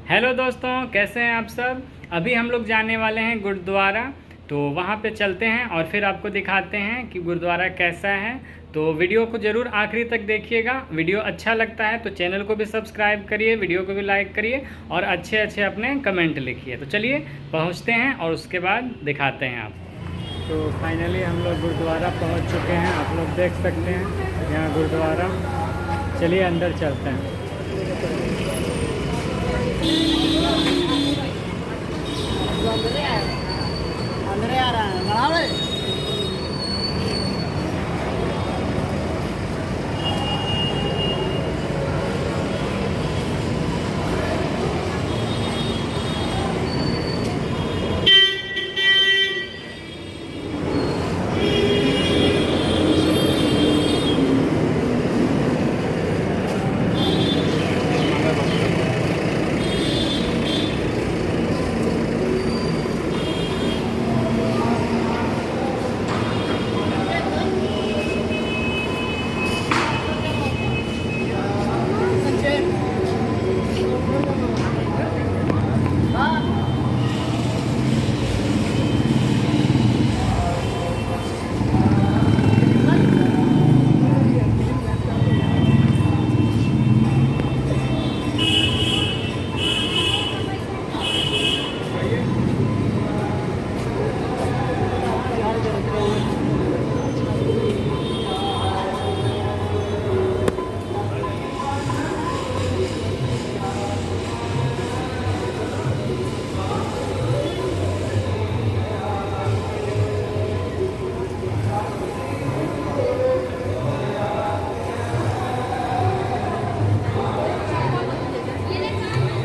Hello दोस्तों, कैसे हैं आप सब। अभी हम लोग जाने वाले हैं गुरुद्वारा, तो वहाँ पे चलते हैं और फिर आपको दिखाते हैं कि गुरुद्वारा कैसा है। तो वीडियो को ज़रूर आखिरी तक देखिएगा। वीडियो अच्छा लगता है तो चैनल को भी सब्सक्राइब करिए, वीडियो को भी लाइक करिए और अच्छे अच्छे अपने कमेंट लिखिए। तो चलिए पहुँचते हैं और उसके बाद दिखाते हैं आप। तो फाइनली हम लोग गुरुद्वारा पहुँच चुके हैं। आप लोग देख सकते हैं यहाँ गुरुद्वारा। चलिए अंदर चलते हैं। अंदर आ रहा है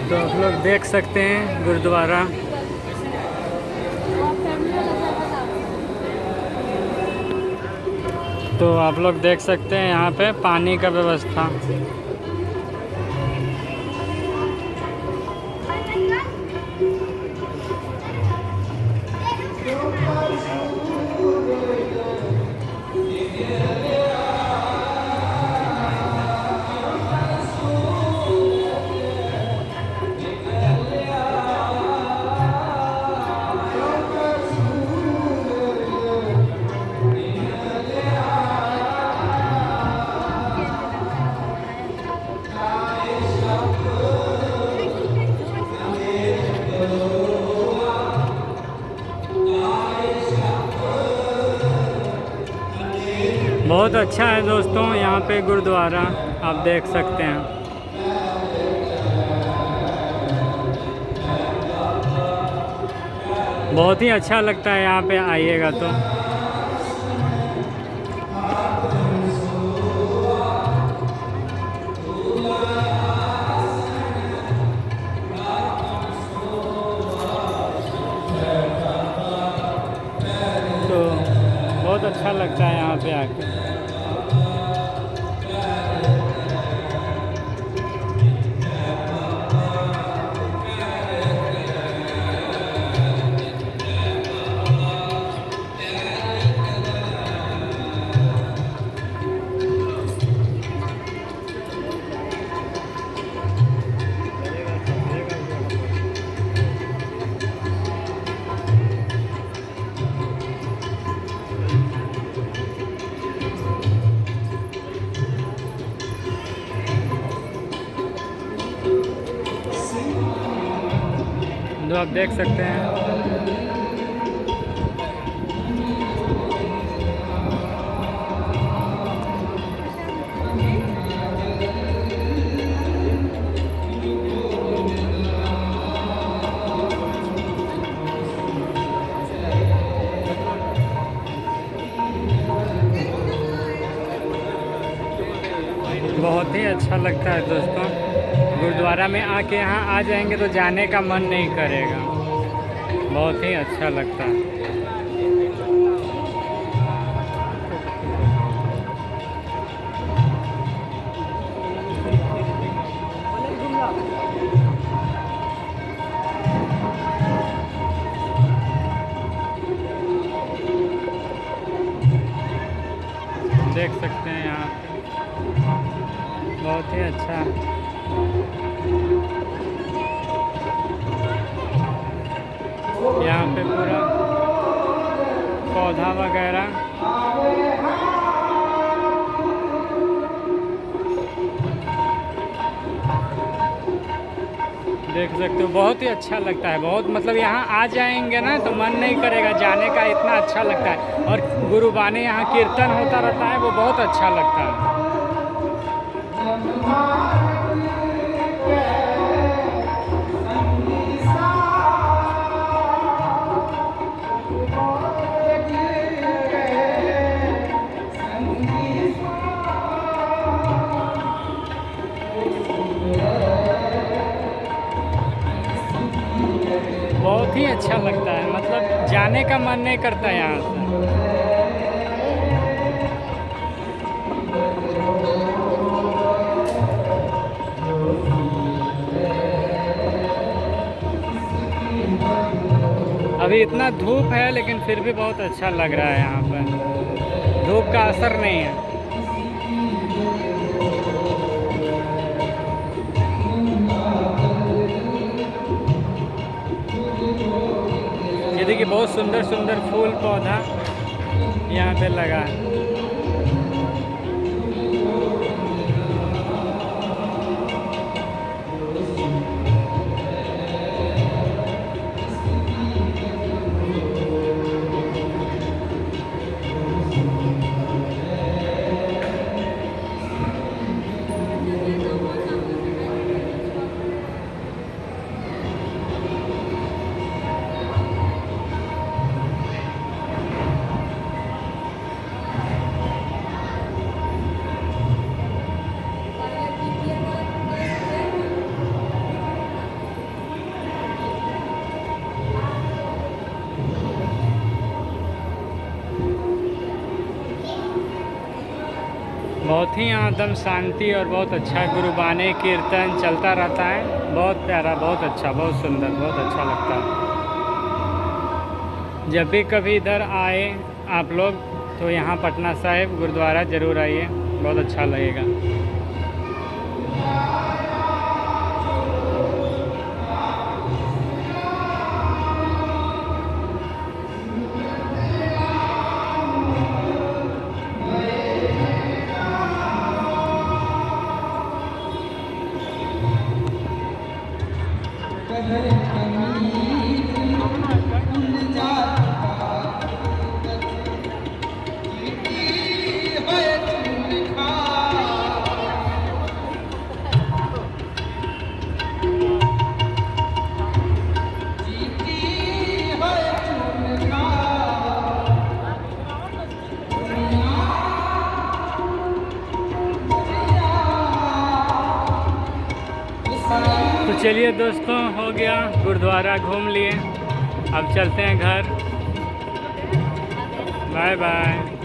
तो आप लोग देख सकते हैं गुरुद्वारा। तो आप लोग देख सकते हैं यहाँ पे पानी का व्यवस्था। बहुत अच्छा है दोस्तों यहाँ पे गुरुद्वारा, आप देख सकते हैं। बहुत ही अच्छा लगता है यहाँ पे आइएगा तो। तो बहुत अच्छा लगता है यहाँ पे आके। तो आप देख सकते हैं बहुत ही अच्छा लगता है दोस्तों। गुरुद्वारा में आके यहाँ आ जाएंगे तो जाने का मन नहीं करेगा। बहुत ही अच्छा लगता है। देख सकते हैं यहाँ पे बहुत ही अच्छा। यहाँ पे पूरा पौधा वगैरह। देख सकते हो, बहुत ही अच्छा लगता है। बहुत मतलब यहाँ आ जाएंगे ना तो मन नहीं करेगा जाने का, इतना अच्छा लगता है। और गुरुबानी यहाँ कीर्तन होता रहता है, वो बहुत अच्छा लगता है। बहुत ही अच्छा लगता है, मतलब जाने का मन नहीं करता यहाँ से। अभी इतना धूप है लेकिन फिर भी बहुत अच्छा लग रहा है यहाँ पर, धूप का असर नहीं है। ये देखिए बहुत सुंदर सुंदर फूल पौधा यहाँ पे लगा है। बहुत ही यहाँ एकदम शांति और बहुत अच्छा गुरुबानी कीर्तन चलता रहता है। बहुत प्यारा, बहुत अच्छा, बहुत सुंदर, बहुत अच्छा लगता है। जब भी कभी इधर आए आप लोग तो यहाँ पटना साहिब गुरुद्वारा ज़रूर आइए, बहुत अच्छा लगेगा। तो चलिए दोस्तों, हो गया, गुरुद्वारा घूम लिए, अब चलते हैं घर। Bye bye.